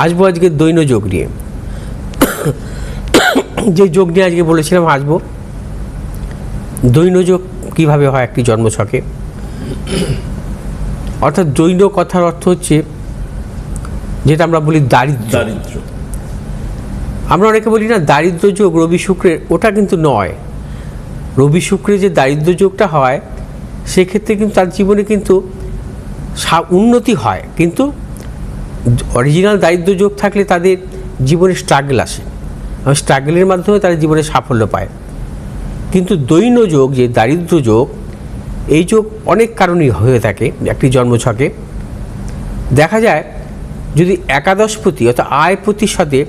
আসবো আজকে দৈন যোগ নিয়ে। যে যোগ নিয়ে আজকে বলেছিলাম আসবো, দৈন যোগ কীভাবে হয় একটি জন্মছকে। অর্থাৎ দৈন কথার অর্থ হচ্ছে যেটা আমরা বলি দারিদ্র্য। আমরা অনেকে বলি না দারিদ্র্য যোগ রবি শুক্রের, ওটা কিন্তু নয়। রবি শুক্রে যে দারিদ্র্য যোগটা হয় সেক্ষেত্রে কিন্তু তার জীবনে কিন্তু উন্নতি হয়, কিন্তু অরিজিনাল দারিদ্র্য যোগ থাকলে তাদের জীবনে স্ট্রাগল আসে, আর স্ট্রাগলের মাধ্যমে তারা জীবনে সাফল্য পায়। কিন্তু দৈন যোগ যে দারিদ্র্য যোগ, এই যোগ অনেক কারণেই হয়ে থাকে একটি জন্মছকে। দেখা যায় যদি একাদশপতি অর্থাৎ আয়পতির সাথে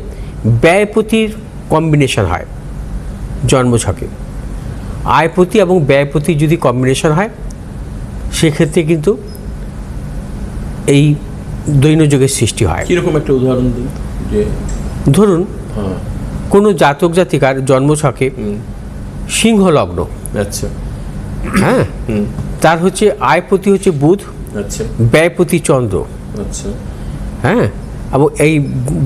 ব্যয়পতির কম্বিনেশন হয় জন্মছকে, আয়পতি এবং ব্যয়পতি যদি কম্বিনেশন হয় সেক্ষেত্রে কিন্তু এই দৈন যোগের সৃষ্টি হয়। কীরকম একটা উদাহরণ দিন। যে ধরুন কোনো জাতক জাতিকার জন্মছকে সিংহ লগ্ন, আচ্ছা, হ্যাঁ, তার হচ্ছে আয়পতি হচ্ছে বুধ, আচ্ছা, ব্যয়পতি চন্দ্র, আচ্ছা, হ্যাঁ, এবং এই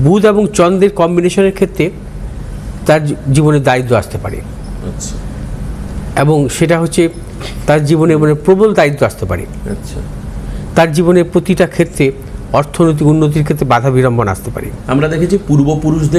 বুধ এবং চন্দ্রের কম্বিনেশনের ক্ষেত্রে তার জীবনে দারিদ্র্য আসতে পারে। আচ্ছা, এবং সেটা হচ্ছে তার জীবনে মানে প্রবল দারিদ্র্য আসতে পারে। আচ্ছা, তার জীবনের প্রতিটা ক্ষেত্রে অর্থনৈতিক উন্নতির ক্ষেত্রে বাধা বিড়ম্বনা আসতে পারে। আমরা দেখেছি পূর্বপুরুষদের